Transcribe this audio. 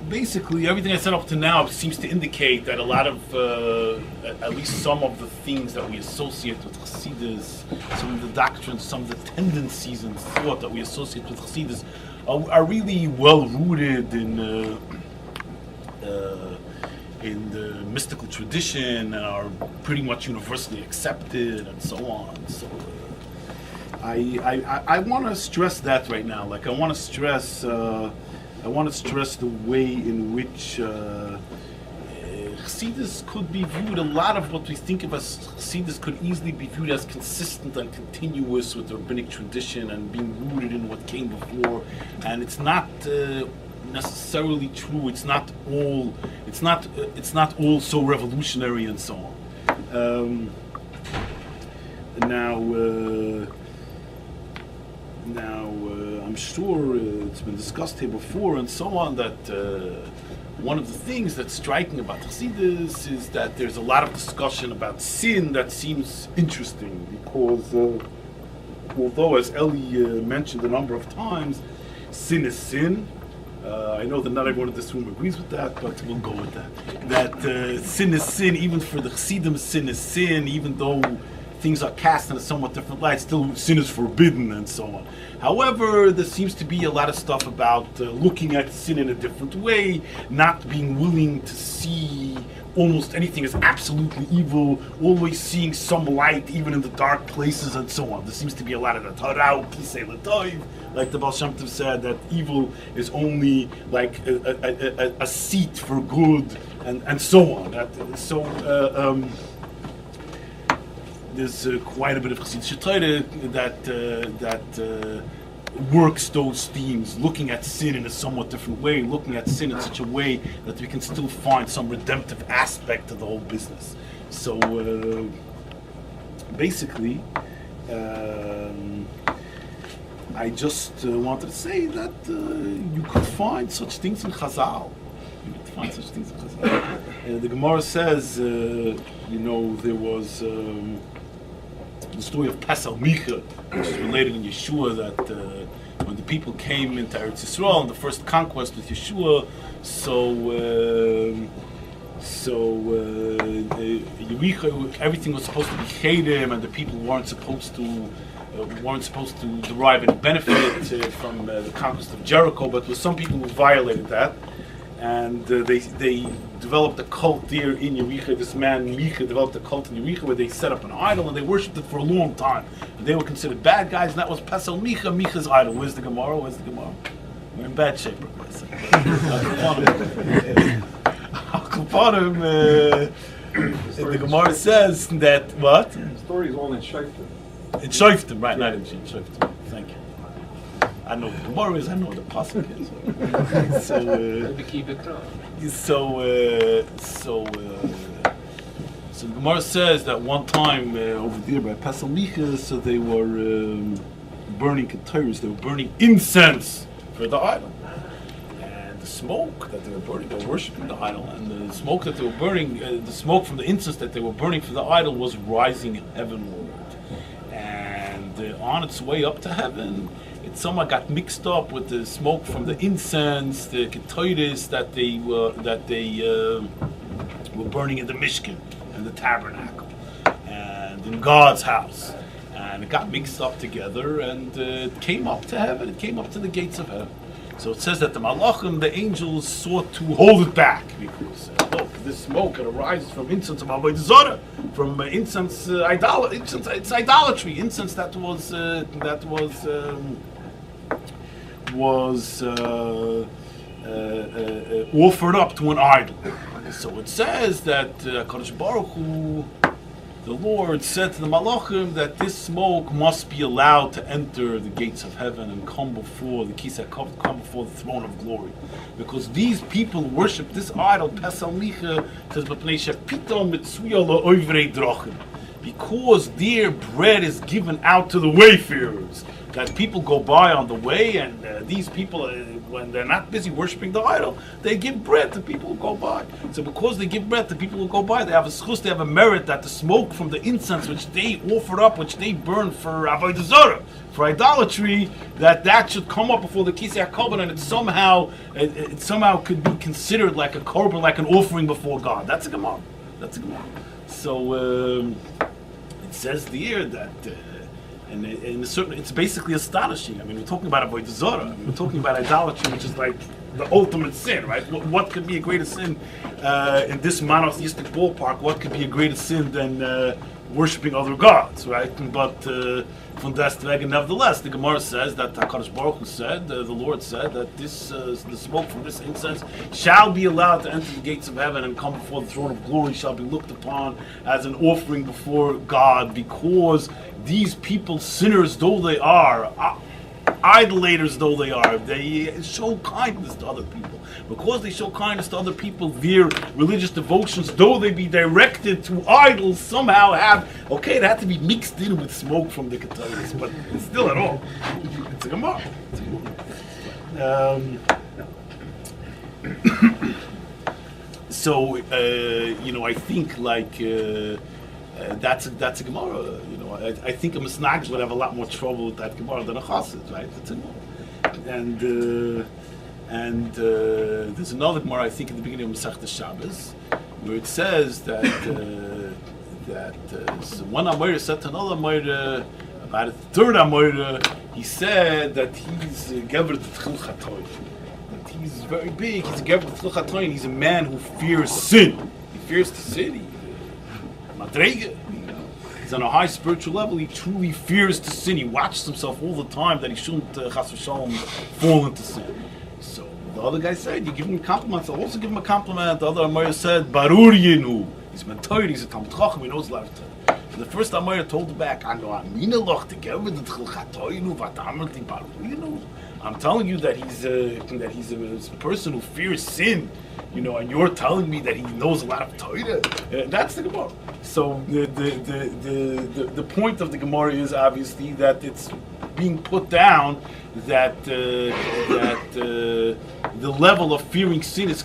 basically, everything I said up to now seems to indicate that a lot of, at least some of the things that we associate with Chassidus, some of the doctrines, some of the tendencies and thought that we associate with Chassidus are really well rooted in the mystical tradition and are pretty much universally accepted and so on. So I want to stress that right now. Like I want to stress the way in which Chassidus could be viewed. A lot of what we think of as Chassidus could easily be viewed as consistent and continuous with the rabbinic tradition and being rooted in what came before. And it's not necessarily true. It's not all so revolutionary and so on. I'm sure it's been discussed here before and so on that one of the things that's striking about Chassidus is that there's a lot of discussion about sin that seems interesting because although, as Eli mentioned a number of times, sin is sin. I know that not everyone in this room agrees with that, but we'll go with that. That sin is sin, even for the Chassidim, sin is sin, even though things are cast in a somewhat different light, still sin is forbidden and so on. However, there seems to be a lot of stuff about looking at sin in a different way, not being willing to see almost anything as absolutely evil, always seeing some light even in the dark places and so on. There seems to be a lot of that, like the Baal Shem Tov said, that evil is only like a seat for good and so on. There's quite a bit of Chassidic Torah that works those themes, looking at sin in a somewhat different way, looking at sin in such a way that we can still find some redemptive aspect to the whole business. So basically, I just wanted to say that you could find such things in Chazal. The Gemara says, there was the story of Pesach Micha, which is related in Yeshua, that when the people came into Eretz Yisrael in the first conquest with Yeshua, Yericho, everything was supposed to be chedim, and the people weren't supposed to derive any benefit from the conquest of Jericho. But there were some people who violated that, and they developed a cult there in Yericho. This man Micha developed a cult in Yericho where they set up an idol and they worshipped it for a long time. And they were considered bad guys, and that was Pesel Micha, Micha's idol. Where's the Gemara? We're in bad shape. The Gemara says that what? The story is all in Shoftim. In Shoftim, right? Not in Shoftim. Thank you. I know what the Gemara is. I know what the Pasuk is. So the Gemara says that one time over there by Pesel Micha, so they were burning keteros. They were burning incense for the idol. The smoke that they were burning, they were worshiping the idol, and the smoke that they were burning, the smoke from the incense that they were burning for the idol was rising heavenward. And on its way up to heaven, it somehow got mixed up with the smoke from the incense, the ketores that they were burning in the Mishkan and the tabernacle and in God's house. And it got mixed up together, and it came up to heaven. It came up to the gates of heaven. So it says that the Malachim, the angels, sought to hold it back because look, this smoke it arises from incense of Avodah Zarah, from incense it's idolatry, incense that was offered up to an idol. So it says that Kadosh Baruch Hu, the Lord, said to the Malachim that this smoke must be allowed to enter the gates of heaven and come before the Kisei, come before the throne of glory, because these people worship this idol. Pesel Micha says, because their bread is given out to the wayfarers. that people go by on the way, and these people, when they're not busy worshiping the idol, they give bread to people who go by. So because they give bread to people who go by, they have a schus, they have a merit that the smoke from the incense which they offer up, which they burn for avodah zarah, for idolatry, that should come up before the Kisei HaKorban, and it somehow could be considered like a korban, like an offering before God. That's a Gemara. So it says here that, and it's basically astonishing. I mean, we're talking about avodah zarah. I mean, we're talking about idolatry, which is like the ultimate sin, right? What could be a greater sin in this monotheistic ballpark? What could be a greater sin than worshiping other gods, right? But from Destwegen, nevertheless, the Gemara says that HaKadosh Baruch Hu said, the Lord said that the smoke from this incense shall be allowed to enter the gates of heaven and come before the throne of glory, shall be looked upon as an offering before God, because these people, sinners though they are, idolaters though they are, they show kindness to other people. Because they show kindness to other people, their religious devotions, though they be directed to idols, somehow they have to be mixed in with smoke from the Ketores, but still at all. It's a Gemara. So, I think that's a Gemara. I think a Misnagos would have a lot more trouble with that Gemara than a Chassid, right? That's a Gemara. And there's another Gemara, I think, in the beginning of Masechtas Shabbos, where it says that one Amoira said to another Amoira, about a third Amoira, he said that he's Gever T'chil Chatoy. That he's very big, he's a Gever T'chil Chatoy, and he's a man who fears sin. He fears to sin. Madrege. He's on a high spiritual level. He truly fears to sin. He watches himself all the time that he shouldn't chas v'shalom fall into sin. So the other guy said, you give him compliments. I'll also give him a compliment. The other Amoria said, Barur Yinu. He's mentored. He's a Talmid Chacham. He knows a lot of Torah. So the first Amoria told him back, I'm telling you that he's a person who fears sin. And you're telling me that he knows a lot of Torah. That's the Gemara. So the point of the Gemara is obviously that it's being put down that the level of fearing sin is